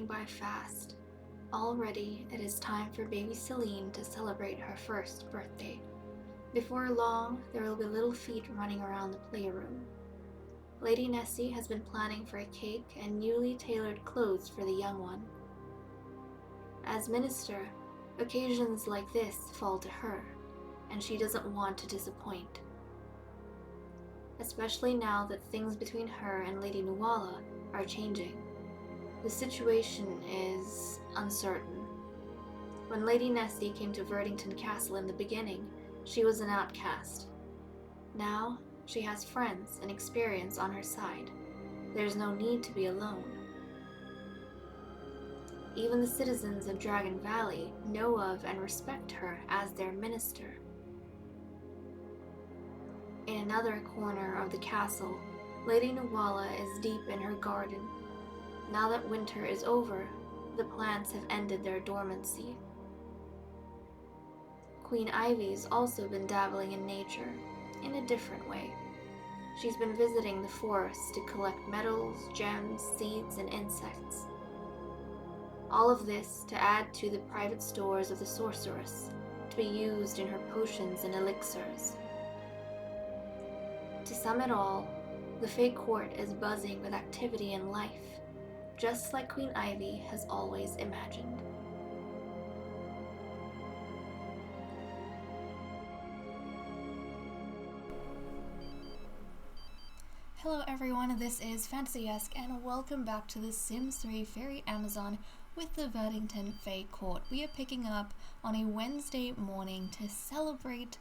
passing by fast. Already, it is time for baby Celine to celebrate her first birthday. Before long, there will be little feet running around the playroom. Lady Nessie has been planning for a cake and newly tailored clothes for the young one. As minister, occasions like this fall to her, and she doesn't want to disappoint. Especially now that things between her and Lady Nuala are changing. The situation is uncertain. When Lady Nessie came to Verdington Castle in the beginning, she was an outcast. Now, she has friends and experience on her side. There's no need to be alone. Even the citizens of Dragon Valley know of and respect her as their minister. In another corner of the castle, Lady Nuala is deep in her garden. Now that winter is over, the plants have ended their dormancy. Queen Ivy's also been dabbling in nature, in a different way. She's been visiting the forest to collect metals, gems, seeds, and insects. All of this to add to the private stores of the sorceress, to be used in her potions and elixirs. To sum it all, the Fey Court is buzzing with activity and life, just like Queen Ivy has always imagined. Hello everyone, this is Fantasy-esque and welcome back to the Sims 3 Fairy Amazon with the Verdington Fey Court. We are picking up on a Wednesday morning to celebrate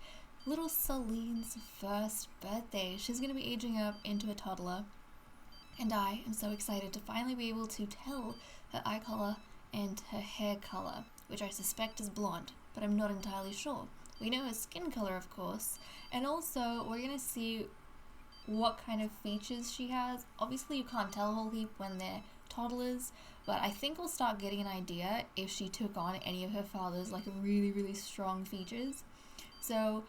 little Celine's first birthday. She's going to be aging up into a toddler, and I am so excited to finally be able to tell her eye color and her hair color, which I suspect is blonde, but I'm not entirely sure. We know her skin color, of course, and also we're going to see what kind of features she has. Obviously you can't tell a whole heap when they're toddlers, but I think we'll start getting an idea if she took on any of her father's like really strong features. So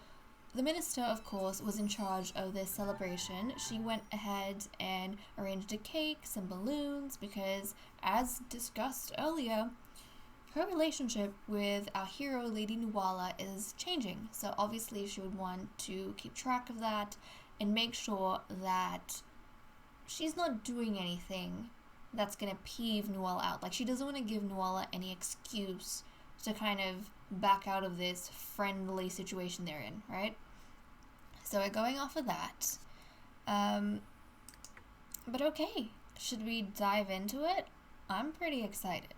the minister, of course, was in charge of this celebration. She went ahead and arranged a cake, some balloons, because as discussed earlier, her relationship with our hero, Lady Nuala, is changing. So obviously she would want to keep track of that and make sure that she's not doing anything that's gonna peeve Nuala out. Like, she doesn't want to give Nuala any excuse to kind of back out of this friendly situation they're in, right? So we're going off of that. But okay, should we dive into it? I'm pretty excited.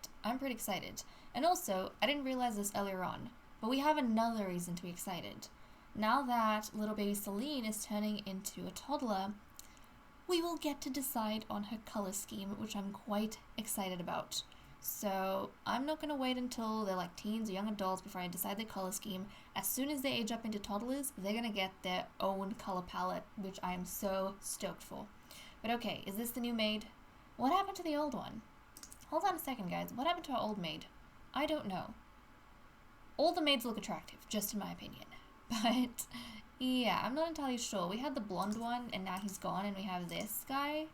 And also, I didn't realize this earlier on, but we have another reason to be excited. Now that little baby Celine is turning into a toddler, we will get to decide on her color scheme, which I'm quite excited about. So I'm not going to wait until they're like teens or young adults before I decide their color scheme. As soon as they age up into toddlers, they're going to get their own color palette, which I am so stoked for. But okay, is this the new maid? What happened to the old one? Hold on a second, guys. What happened to our old maid? I don't know. All the maids look attractive, just in my opinion. But yeah, I'm not entirely sure. We had the blonde one and now he's gone, and we have this guy,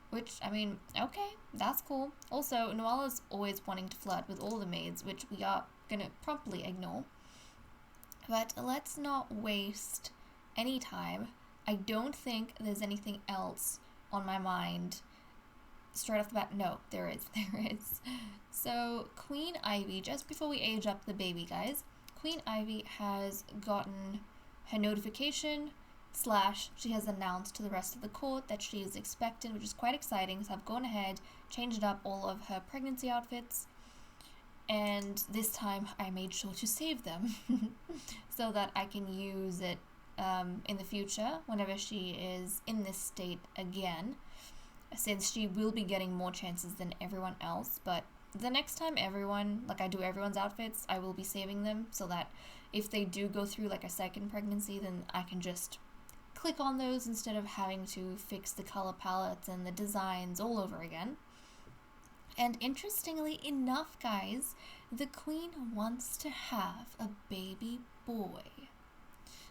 which, I mean, okay, that's cool. Also, Nuala's always wanting to flirt with all the maids, which we are gonna promptly ignore. But let's not waste any time. I don't think there's anything else on my mind straight off the bat. No, there is. So Queen Ivy, just before we age up the baby, guys, Queen Ivy has gotten her notification / she has announced to the rest of the court that she is expectant, which is quite exciting. So I've gone ahead, changed up all of her pregnancy outfits, and this time I made sure to save them so that I can use it in the future whenever she is in this state again, since she will be getting more chances than everyone else. But the next time I do everyone's outfits, I will be saving them so that if they do go through like a second pregnancy, then I can just click on those instead of having to fix the color palettes and the designs all over again. And interestingly enough, guys, the queen wants to have a baby boy.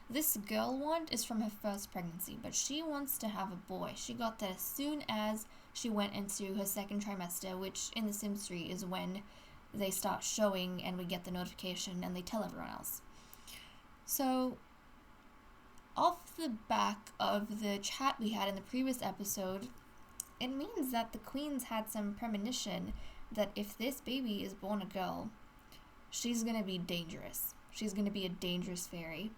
This girl one is from her first pregnancy, but she wants to have a boy. She got that as soon as she went into her second trimester, which in The Sims 3 is when they start showing and we get the notification and they tell everyone else. So, off the back of the chat we had in the previous episode, it means that the queen's had some premonition that if this baby is born a girl, she's gonna be dangerous. She's gonna be a dangerous fairy.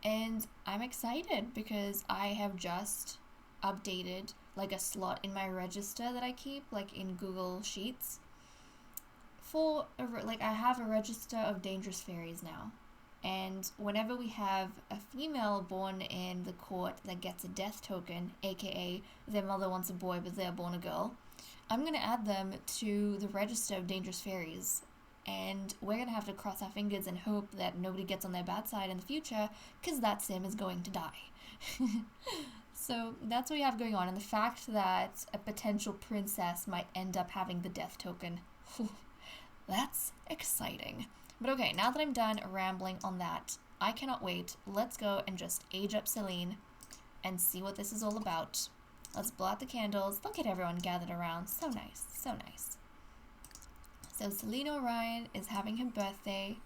And I'm excited because I have just updated like a slot in my register that I keep, like in Google Sheets. I have a register of dangerous fairies now. And whenever we have a female born in the court that gets a death token, aka their mother wants a boy but they're born a girl, I'm going to add them to the register of dangerous fairies. And we're going to have to cross our fingers and hope that nobody gets on their bad side in the future, because that sim is going to die. So that's what we have going on. And the fact that a potential princess might end up having the death token, that's exciting. But okay, now that I'm done rambling on that, I cannot wait. Let's go and just age up Celine and see what this is all about. Let's blow out the candles. Look at everyone gathered around. So nice, so nice. So Celine Orion is having her birthday.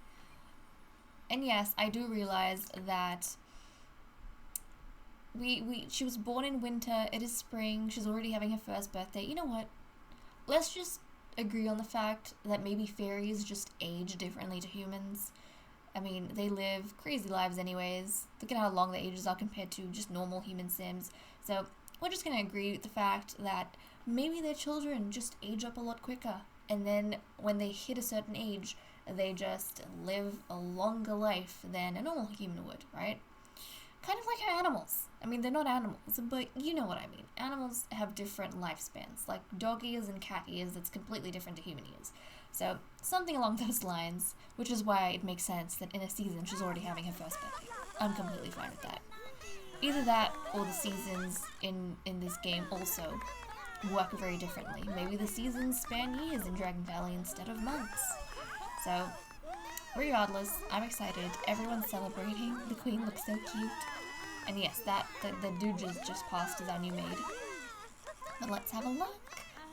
And yes, I do realize that she was born in winter. It is spring. She's already having her first birthday. You know what? Let's just agree on the fact that maybe fairies just age differently to humans. I mean, they live crazy lives anyways. Look at how long the ages are compared to just normal human sims. So we're just going to agree with the fact that maybe their children just age up a lot quicker. And then when they hit a certain age, they just live a longer life than a normal human would, right? Kind of like our animals. I mean, they're not animals, but you know what I mean. Animals have different lifespans. Like dog ears and cat ears, that's completely different to human ears. So something along those lines, which is why it makes sense that in a season she's already having her first birthday. I'm completely fine with that. Either that or the seasons in this game also work very differently. Maybe the seasons span years in Dragon Valley instead of months. So, regardless, I'm excited. Everyone's celebrating. The queen looks so cute. And yes, the dude just passed as our new maid. But let's have a look.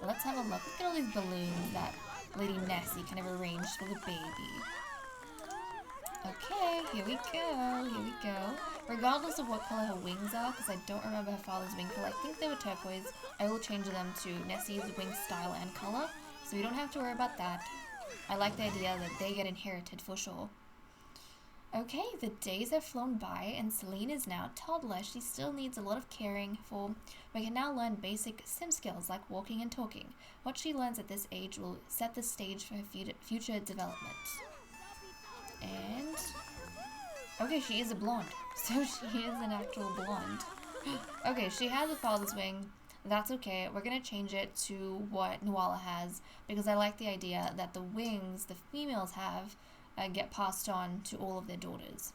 Let's have a look. Look at all these balloons that Lady Nessie kind of arranged for the baby. Okay, here we go. Here we go. Regardless of what color her wings are, because I don't remember her father's wing color, I think they were turquoise, I will change them to Nessie's wing style and color, so we don't have to worry about that. I like the idea that they get inherited for sure. Okay, the days have flown by, and Celine is now a toddler. She still needs a lot of caring for, but can now learn basic sim skills like walking and talking. What she learns at this age will set the stage for her future development. And okay, she is a blonde. So she is an actual blonde. Okay, she has a father's wing. That's okay. We're going to change it to what Nuala has, because I like the idea that the wings the females have get passed on to all of their daughters.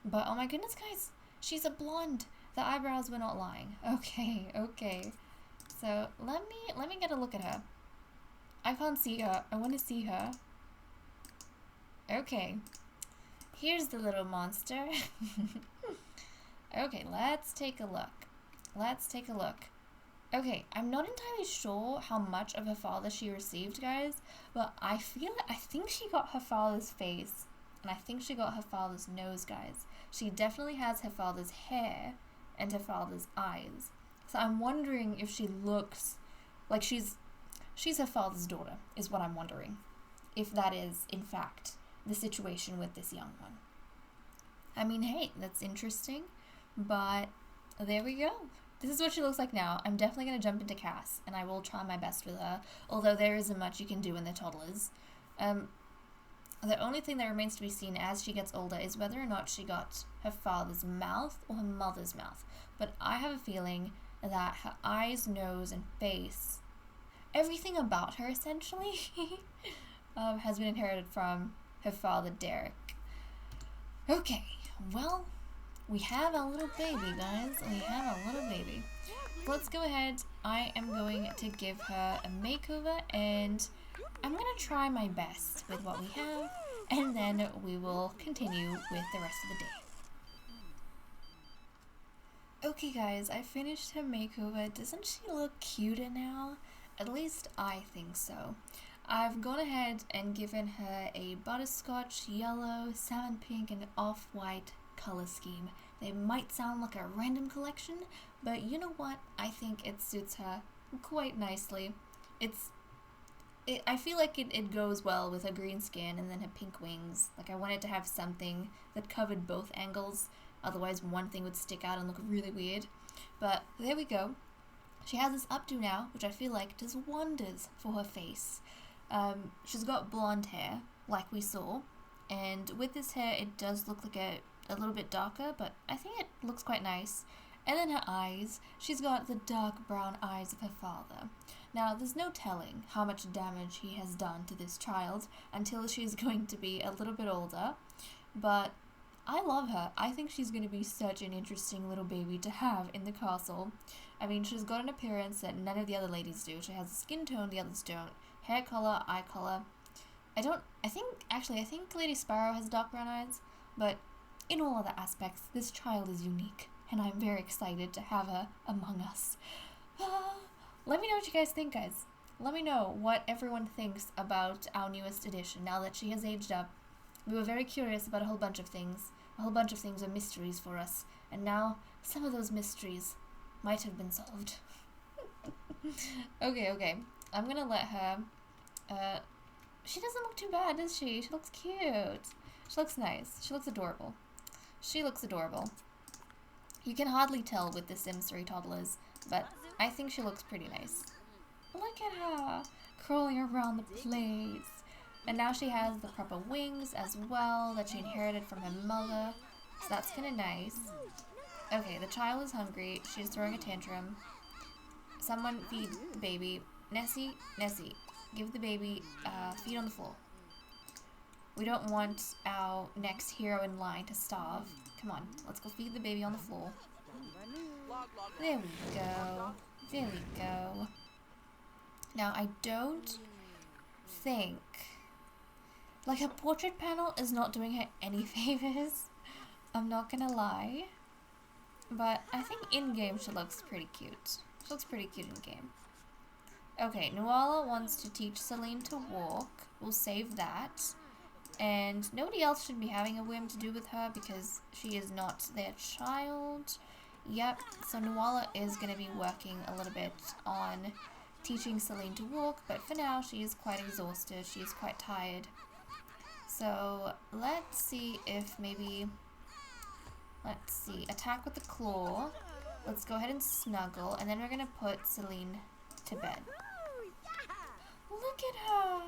But oh my goodness, guys, she's a blonde. The eyebrows were not lying. Okay, okay. So let me get a look at her. I can't see her. I want to see her. Okay. Here's the little monster. Okay, let's take a look. Let's take a look. Okay, I'm not entirely sure how much of her father she received, guys, but I think she got her father's face, and I think she got her father's nose, guys. She definitely has her father's hair and her father's eyes. So I'm wondering if she looks like she's her father's daughter, is what I'm wondering. If that is, in fact, the situation with this young one. I mean, hey, that's interesting, but there we go. This is what she looks like now. I'm definitely going to jump into Cass, and I will try my best with her, although there isn't much you can do when they're toddlers. The only thing that remains to be seen as she gets older is whether or not she got her father's mouth or her mother's mouth. But I have a feeling that her eyes, nose, and face, everything about her, essentially, has been inherited from her father, Derek. Okay, well, we have a little baby, guys. We have a little baby. Let's go ahead. I am going to give her a makeover, and I'm going to try my best with what we have, and then we will continue with the rest of the day. Okay guys, I finished her makeover. Doesn't she look cuter now? At least I think so. I've gone ahead and given her a butterscotch, yellow, salmon pink, and off-white color scheme. They might sound like a random collection, but you know what? I think it suits her quite nicely. I feel like it goes well with her green skin and then her pink wings. Like, I wanted to have something that covered both angles, otherwise one thing would stick out and look really weird. But there we go. She has this updo now, which I feel like does wonders for her face. She's got blonde hair, like we saw, and with this hair it does look like a little bit darker, but I think it looks quite nice. And then her eyes, she's got the dark brown eyes of her father. Now, there's no telling how much damage he has done to this child until she's going to be a little bit older, but I love her. I think she's going to be such an interesting little baby to have in the castle. I mean, she's got an appearance that none of the other ladies do. She has a skin tone the others don't. Hair color, eye color. I think Lady Sparrow has dark brown eyes, but in all other aspects, this child is unique, and I'm very excited to have her among us. Let me know what you guys think, guys. Let me know what everyone thinks about our newest edition now that she has aged up. We were very curious about a whole bunch of things. A whole bunch of things are mysteries for us, and now some of those mysteries might have been solved. Okay. I'm gonna let her... she doesn't look too bad, does she? She looks cute. She looks nice. She looks adorable. She looks adorable. You can hardly tell with the Sims 3 toddlers, but I think she looks pretty nice. Look at her, crawling around the place. And now she has the proper wings as well that she inherited from her mother, so that's kind of nice. Okay, the child is hungry. She's throwing a tantrum. Someone feed the baby. Nessie, give the baby feed on the floor. We don't want our next hero in line to starve. Come on, let's go feed the baby on the floor. There we go. There we go. Now, I don't think... Like, her portrait panel is not doing her any favors. I'm not gonna lie. But I think in-game she looks pretty cute. She looks pretty cute in-game. Okay, Nuala wants to teach Celine to walk. We'll save that. And nobody else should be having a whim to do with her because she is not their child. Yep, so Nuala is going to be working a little bit on teaching Celine to walk, but for now she is quite exhausted. She is quite tired. So let's see if maybe... Let's see, attack with the claw. Let's go ahead and snuggle, and then we're going to put Celine to bed. Look at her!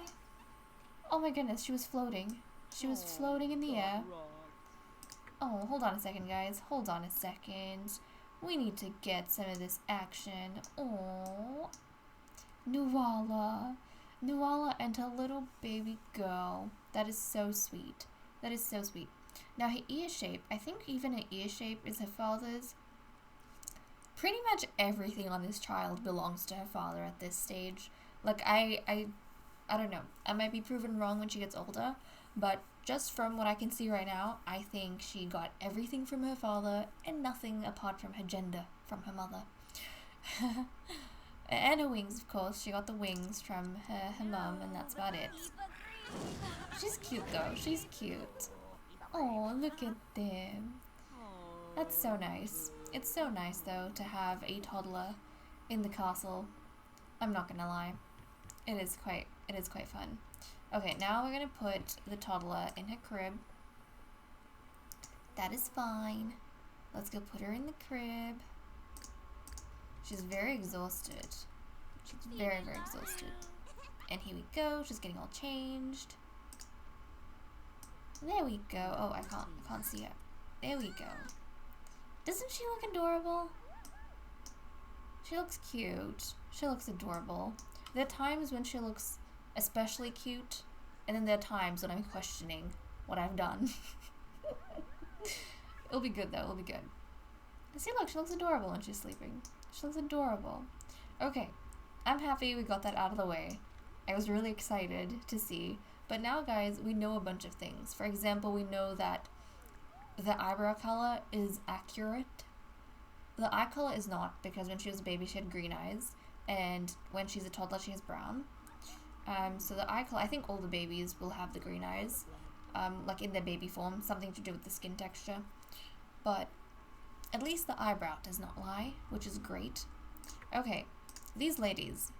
Oh my goodness, she was floating. She was floating in the air. Oh, hold on a second, guys. Hold on a second. We need to get some of this action. Oh, Nuala. Nuala and her little baby girl. That is so sweet. That is so sweet. Now, her ear shape. I think even her ear shape is her father's. Pretty much everything on this child belongs to her father at this stage. Like, I don't know. I might be proven wrong when she gets older, but just from what I can see right now, I think she got everything from her father and nothing apart from her gender from her mother. And her wings, of course. She got the wings from her mum, and that's about it. She's cute, though. She's cute. Oh, look at them. That's so nice. It's so nice, though, to have a toddler in the castle. I'm not gonna lie. It is quite fun. Okay, now we're gonna put the toddler in her crib. That is fine. Let's go put her in the crib. She's very exhausted. She's very, very exhausted. And here we go. She's getting all changed. There we go. Oh, I can't see her. There we go. Doesn't she look adorable? She looks cute. She looks adorable. There are times when she looks especially cute, and then there are times when I'm questioning what I've done. It'll be good, though. It'll be good. See, look, she looks adorable when she's sleeping. She looks adorable. Okay, I'm happy we got that out of the way. I was really excited to see. But now, guys, we know a bunch of things. For example, we know that the eyebrow color is accurate. The eye color is not, because when she was a baby she had green eyes, and when she's a toddler she has brown. So the eye color, I think all the babies will have the green eyes, like in their baby form, something to do with the skin texture. But at least the eyebrow does not lie, which is great. Okay, these ladies,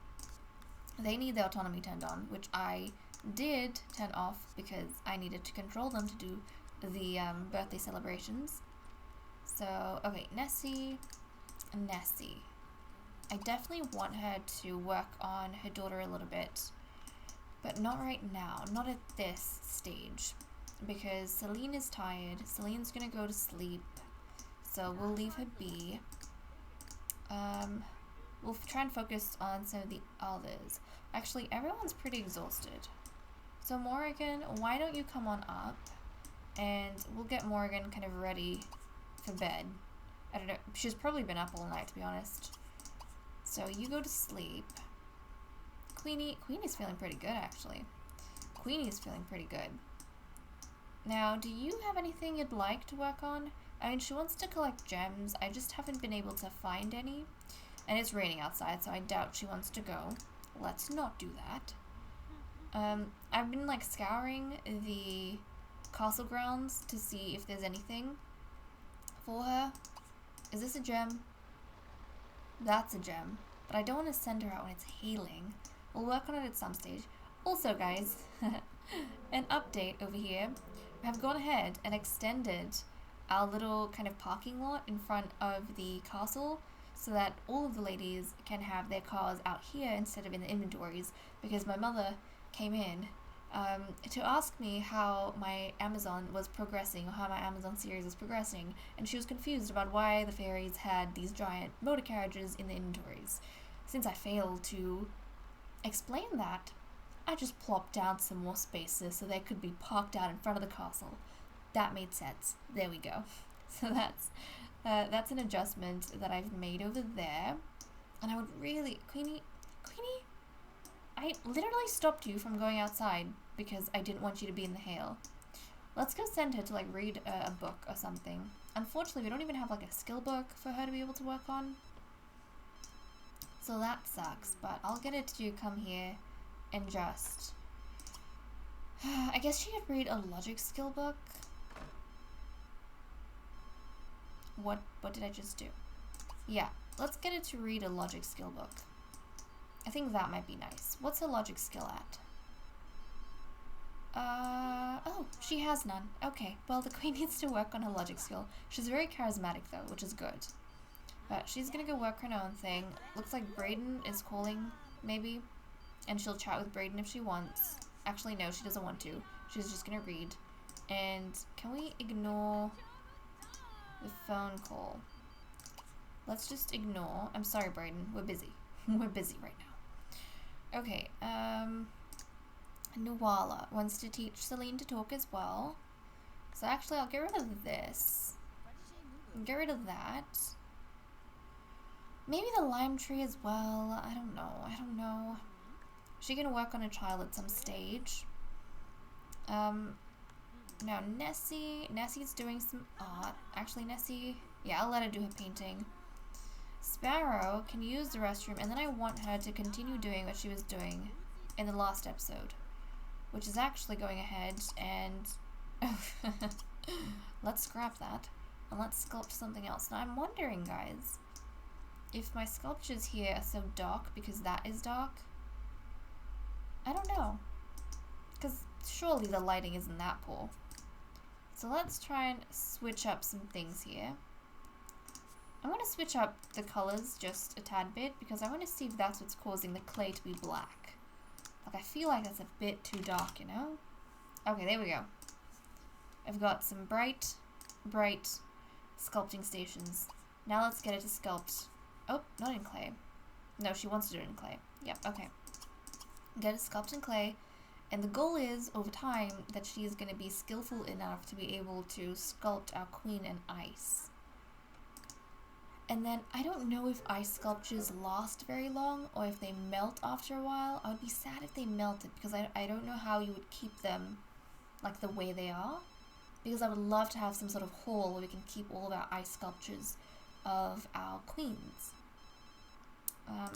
they need their autonomy turned on, which I did turn off because I needed to control them to do the birthday celebrations. So, okay, Nessie. I definitely want her to work on her daughter a little bit, but not right now, not at this stage, because Celine is tired. Celine's gonna go to sleep, so we'll leave her be. We'll try and focus on some of the others. Actually, everyone's pretty exhausted. So Morrigan, why don't you come on up, and we'll get Morrigan kind of ready for bed. I don't know, she's probably been up all night, to be honest. So you go to sleep. Queenie's feeling pretty good, actually. Queenie's feeling pretty good. Now, do you have anything you'd like to work on? I mean, she wants to collect gems. I just haven't been able to find any. And it's raining outside, so I doubt she wants to go. Let's not do that. I've been, like, scouring the castle grounds to see if there's anything for her. Is this a gem? That's a gem. But I don't want to send her out when it's hailing. We'll work on it at some stage. Also, guys, an update over here. I have gone ahead and extended our little kind of parking lot in front of the castle so that all of the ladies can have their cars out here instead of in the inventories, because my mother came in to ask me how my Amazon was progressing, or how my Amazon series was progressing, and she was confused about why the fairies had these giant motor carriages in the inventories. Since I failed to explain that, I just plopped down some more spaces so they could be parked out in front of the castle. That made sense. There we go. So that's an adjustment that I've made over there. And I would really... Queenie, I literally stopped you from going outside because I didn't want you to be in the hail. Let's go send her to, like, read a book or something. Unfortunately, we don't even have, like, a skill book for her to be able to work on. So that sucks, but I'll get her to come here and just... I guess she could read a logic skill book. What did I just do? Yeah, let's get her to read a logic skill book. I think that might be nice. What's her logic skill at? Oh, she has none. Okay, well, the queen needs to work on her logic skill. She's very charismatic, though, which is good. But she's gonna go work her own thing. Looks like Brayden is calling, maybe. And she'll chat with Brayden if she wants. Actually, no, she doesn't want to. She's just gonna read. And can we ignore the phone call? Let's just ignore. I'm sorry, Brayden. We're busy. We're busy right now. Okay, Nuala wants to teach Celine to talk as well. So actually, I'll get rid of this. Get rid of that. Maybe the lime tree as well. I don't know. She can work on a child at some stage. Now Nessie's doing some art. Actually, Nessie, yeah, I'll let her do her painting. Sparrow can use the restroom, and then I want her to continue doing what she was doing in the last episode, which is actually going ahead and let's scrap that and let's sculpt something else. Now I'm wondering, guys, if my sculptures here are so dark because that is dark. I don't know, because surely the lighting isn't that poor. So let's try and switch up some things here. I'm going to switch up the colors just a tad bit because I want to see if that's what's causing the clay to be black. Like, I feel like that's a bit too dark, you know? Okay, there we go. I've got some bright sculpting stations. Now let's get it to sculpt. Oh, not in clay. No, she wants to do it in clay. Yep, okay. Get it sculpt in clay. And the goal is, over time, that she is going to be skillful enough to be able to sculpt our queen in ice. And then, I don't know if ice sculptures last very long, or if they melt after a while. I would be sad if they melted, because I don't know how you would keep them, like, the way they are. Because I would love to have some sort of hall where we can keep all of our ice sculptures of our queens.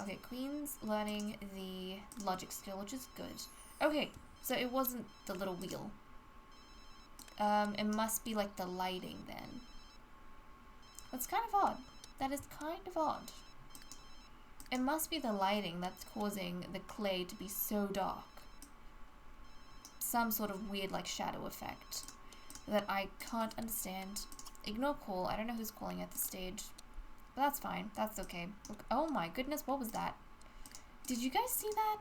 Okay, queen's learning the logic skill, which is good. Okay, so it wasn't the little wheel. It must be like the lighting then. That's kind of odd. That is kind of odd. It must be the lighting that's causing the clay to be so dark. Some sort of weird like shadow effect that I can't understand. Ignore call. I don't know who's calling at this stage. But that's fine. That's okay. Look, oh my goodness, what was that? Did you guys see that?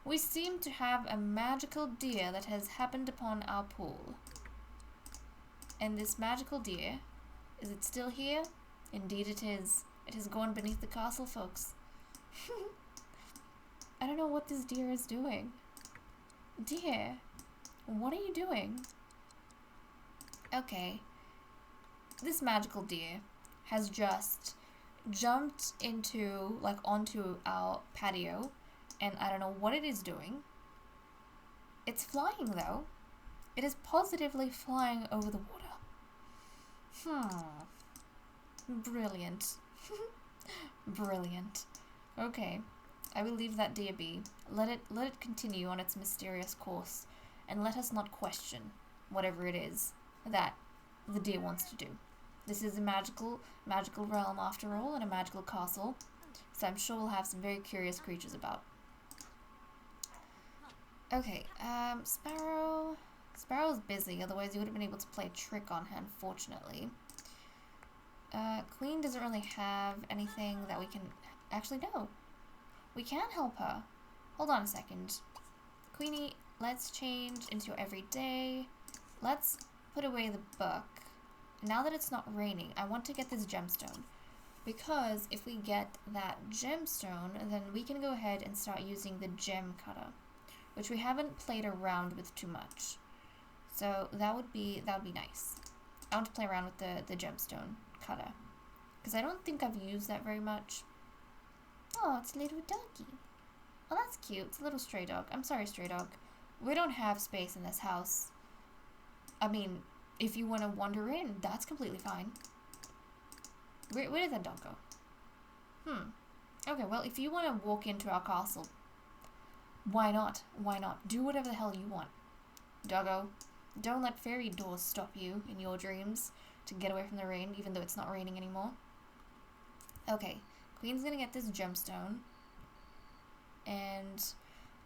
We seem to have a magical deer that has happened upon our pool. And this magical deer, is it still here? Indeed it is. It has gone beneath the castle, folks. I don't know what this deer is doing. Deer, what are you doing? Okay. This magical deer has just jumped into, like, onto our patio, and I don't know what it is doing. It's flying, though. It is positively flying over the water. Brilliant. Brilliant. Okay. I will leave that deer be. Let it continue on its mysterious course, and let us not question whatever it is that the deer wants to do. This is a magical realm after all, and a magical castle, so I'm sure we'll have some very curious creatures about. Okay, Sparrow. Sparrow's busy, otherwise you would have been able to play a trick on her, unfortunately. Queen doesn't really have anything that we can... Actually, no. We can help her. Hold on a second. Queenie, let's change into your everyday. Let's put away the book. Now that it's not raining, I want to get this gemstone. Because if we get that gemstone, then we can go ahead and start using the gem cutter, which we haven't played around with too much. So that would be nice. I want to play around with the gemstone cutter, because I don't think I've used that very much. Oh, it's a little doggy. Oh, that's cute. It's a little stray dog. I'm sorry, stray dog. We don't have space in this house. I mean, if you want to wander in, that's completely fine. Where did that dog go? Okay, well, if you want to walk into our castle, why not? Why not? Do whatever the hell you want. Doggo, don't let fairy doors stop you in your dreams to get away from the rain, even though it's not raining anymore. Okay, Queen's gonna get this gemstone. And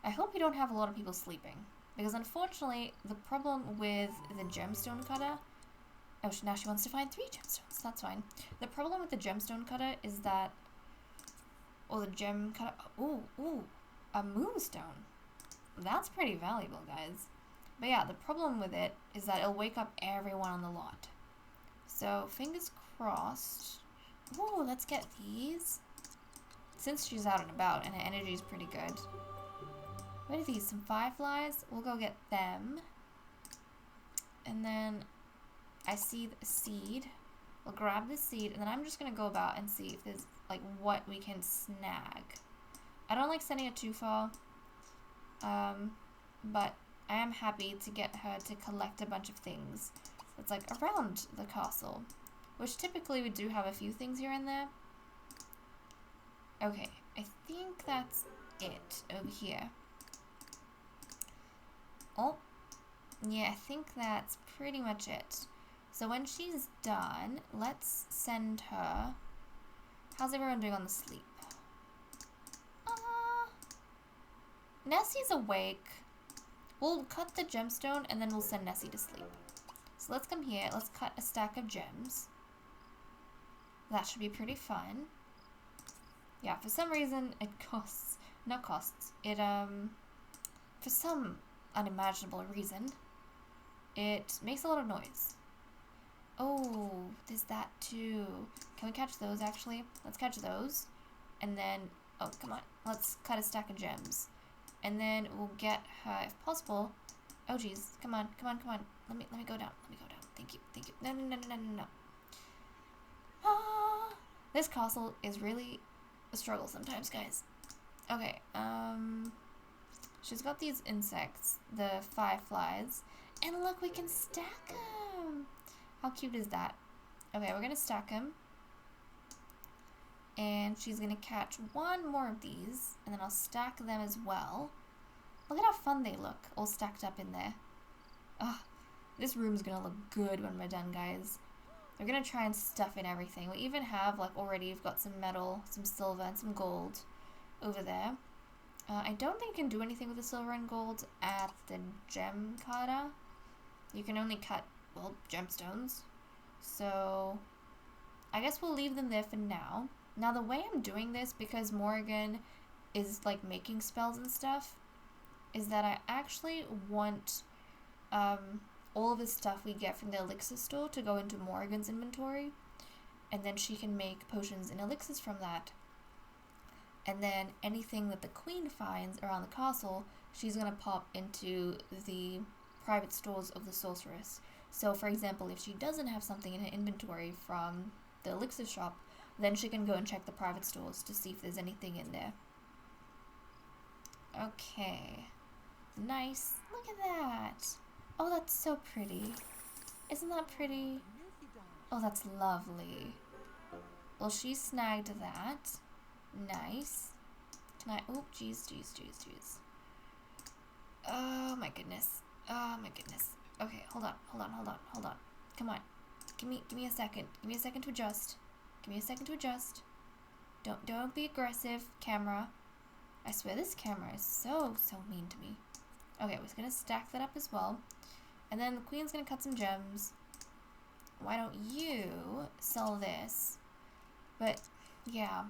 I hope we don't have a lot of people sleeping, because unfortunately, the problem with the gemstone cutter... Oh, now she wants to find 3 gemstones. That's fine. The problem with the gemstone cutter is that... Or the gem cutter... Ooh, a moonstone. That's pretty valuable, guys. But yeah, the problem with it is that it'll wake up everyone on the lot. So, fingers crossed. Ooh, let's get these. Since she's out and about and her energy is pretty good. What are these? Some fireflies? We'll go get them. And then I see the seed. We'll grab the seed, and then I'm just going to go about and see if there's, like, what we can snag. I don't like sending it too far. But I am happy to get her to collect a bunch of things that's, like, around the castle. Which typically we do have a few things here and there. Okay, I think that's it over here. Oh, yeah, I think that's pretty much it. So when she's done, let's send her... How's everyone doing on the sleep? Nessie's awake. We'll cut the gemstone and then we'll send Nessie to sleep. So let's come here. Let's cut a stack of gems. That should be pretty fun. Yeah, for some reason it costs... Not costs. It, for some unimaginable reason, it makes a lot of noise. Oh, there's that too. Can we catch those, actually? Let's catch those. And then... Oh, come on. Let's cut a stack of gems. And then we'll get her, if possible... Oh, jeez. Come on. Let me go down. Thank you. No. Ah, this castle is really a struggle sometimes, guys. Okay, she's got these insects, the fireflies, and look, we can stack them. How cute is that? Okay, we're gonna stack him. And she's gonna catch one more of these, and then I'll stack them as well. Look at how fun they look, all stacked up in there. Ugh, this room's gonna look good when we're done, guys. We're gonna try and stuff in everything. We even have, like, already, we've got some metal, some silver, and some gold over there. I don't think you can do anything with the silver and gold at the gem cutter. You can only cut, well, gemstones. So, I guess we'll leave them there for now. Now, the way I'm doing this, because Morrigan is, like, making spells and stuff, is that I actually want all of the stuff we get from the elixir store to go into Morrigan's inventory, and then she can make potions and elixirs from that. And then anything that the queen finds around the castle, she's going to pop into the private stores of the sorceress. So, for example, if she doesn't have something in her inventory from the elixir shop, then she can go and check the private stores to see if there's anything in there. Okay. Nice. Look at that. Oh, that's so pretty. Isn't that pretty? Oh, that's lovely. Well, she snagged that. Nice. Can I... Oh, jeez. Oh, my goodness. Oh, my goodness. Okay, hold on. Come on. Give me a second. Give me a second to adjust. Don't be aggressive, camera. I swear this camera is so mean to me. Okay, we're gonna stack that up as well. And then the queen's gonna cut some gems. Why don't you sell this? But, yeah.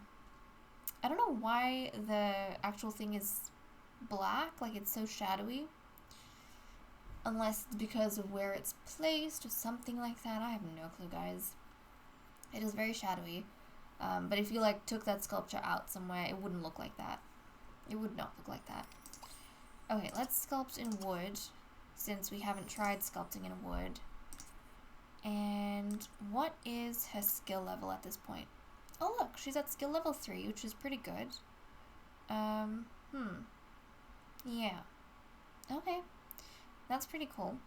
I don't know why the actual thing is black, like it's so shadowy. Unless it's because of where it's placed or something like that. I have no clue, guys. It is very shadowy. But if you, like, took that sculpture out somewhere, it wouldn't look like that. It would not look like that. Okay, let's sculpt in wood, since we haven't tried sculpting in wood. And what is her skill level at this point? Oh, look, she's at skill level 3, which is pretty good. Yeah. Okay. That's pretty cool.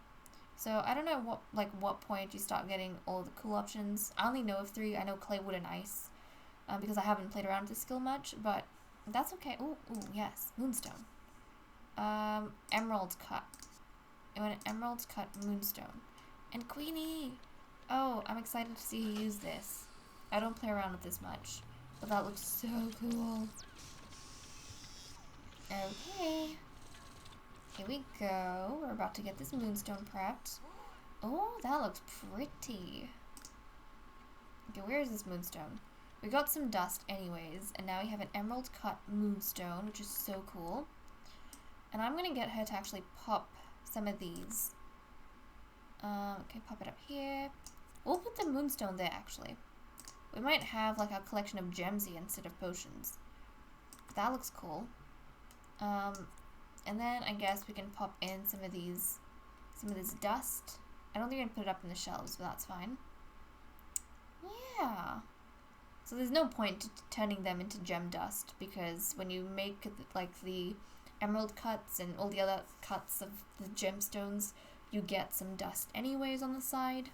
So, I don't know what point you start getting all the cool options. I only know of 3. I know clay, wood, and ice. Because I haven't played around with this skill much, but that's okay. Ooh, yes. Moonstone. Emerald cut. I want an emerald cut moonstone. And Queenie! Oh, I'm excited to see you use this. I don't play around with this much, but that looks so cool. Okay. Here we go. We're about to get this moonstone prepped. Oh, that looks pretty. Okay, where is this moonstone? We got some dust anyways, and now we have an emerald cut moonstone, which is so cool. And I'm gonna get her to actually pop some of these. Okay, pop it up here. We'll put the moonstone there, actually. We might have, like, a collection of gemsy instead of potions. That looks cool. And then I guess we can pop in some of this dust. I don't think we can put it up in the shelves, but that's fine. Yeah. So there's no point to turning them into gem dust, because when you make, like, the emerald cuts and all the other cuts of the gemstones, you get some dust anyways on the side.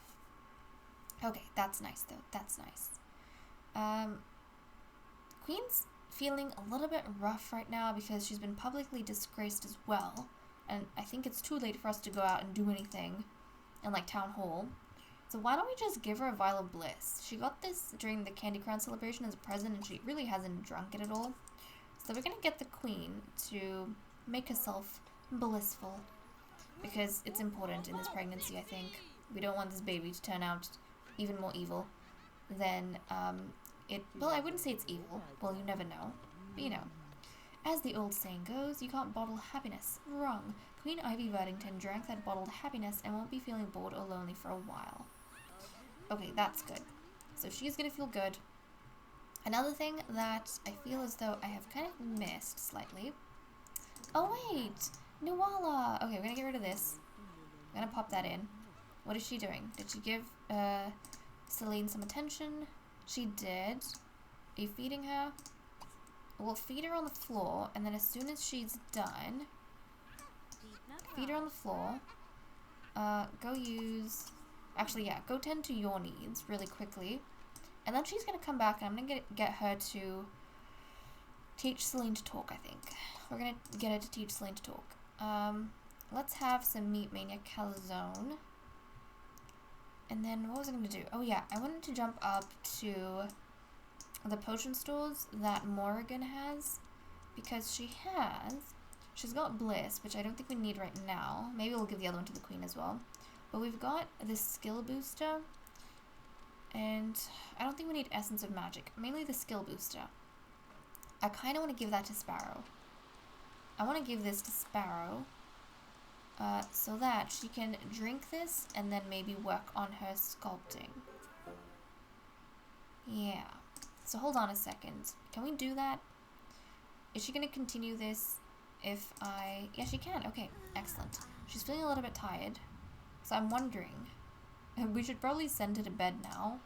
Okay, that's nice, though. That's nice. Queen's feeling a little bit rough right now because she's been publicly disgraced as well, and I think it's too late for us to go out and do anything in, like, town hall. So why don't we just give her a vial of bliss? She got this during the Candy Crown celebration as a present, and she really hasn't drunk it at all. So we're gonna get the queen to make herself blissful, because it's important in this pregnancy, I think. We don't want this baby to turn out even more evil than well, I wouldn't say it's evil. Well, you never know. But, you know. As the old saying goes, you can't bottle happiness. Wrong. Queen Ivy Verdington drank that bottled happiness and won't be feeling bored or lonely for a while. Okay, that's good. So she's gonna feel good. Another thing that I feel as though I have kind of missed slightly. Oh, wait! Nuala! Okay, we're gonna get rid of this. I'm gonna pop that in. What is she doing? Did she give Celine some attention? She did. Are you feeding her? We'll feed her on the floor, and then as soon as she's done, feed her on the floor. Go use Actually, yeah, go tend to your needs really quickly. And then she's going to come back and I'm going to get her to teach Celine to talk, I think. We're going to get her to teach Celine to talk. Let's have some Meat Mania calzone. And then what was I going to do? Oh yeah, I wanted to jump up to the potion stores that Morrigan has. Because she's got Bliss, which I don't think we need right now. Maybe we'll give the other one to the Queen as well. But we've got this skill booster. And I don't think we need Essence of Magic. Mainly the skill booster. I kind of want to give that to Sparrow. I want to give this to Sparrow. So that she can drink this and then maybe work on her sculpting. Yeah. So hold on a second. Can we do that? Is she going to continue this if I... Yeah, she can. Okay, excellent. She's feeling a little bit tired. So I'm wondering... We should probably send her to bed now.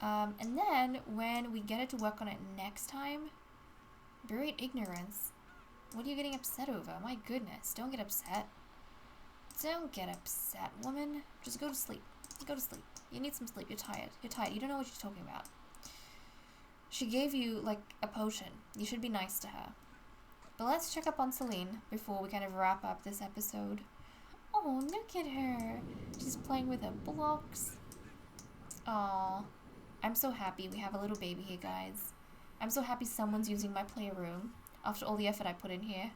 And then, when we get her to work on it next time... Buried Ignorance. What are you getting upset over? My goodness, don't get upset. Don't get upset, woman. Just go to sleep. Go to sleep. You need some sleep. You're tired. You're tired. You don't know what you're talking about. She gave you, like, a potion. You should be nice to her. But let's check up on Celine before we kind of wrap up this episode. Oh, look at her. She's playing with her blocks. Aww. I'm so happy we have a little baby here, guys. I'm so happy someone's using my playroom after all the effort I put in here.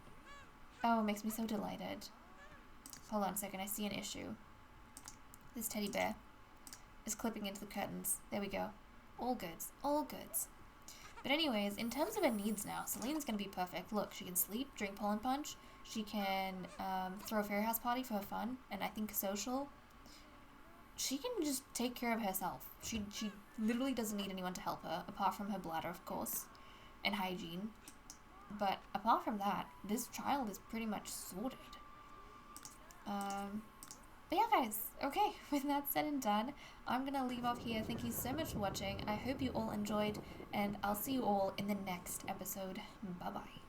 Oh, it makes me so delighted. Hold on a second, I see an issue. This teddy bear is clipping into the curtains. There we go. All goods. All goods. But anyways, in terms of her needs now, Celine's gonna be perfect. Look, she can sleep, drink pollen punch. She can throw a fairy house party for her fun, and I think social. She can just take care of herself. She literally doesn't need anyone to help her, apart from her bladder, of course, and hygiene. But apart from that, this child is pretty much sorted. But yeah, guys, okay, with that said and done, I'm gonna leave off here. Thank you so much for watching. I hope you all enjoyed, and I'll see you all in the next episode. Bye-bye.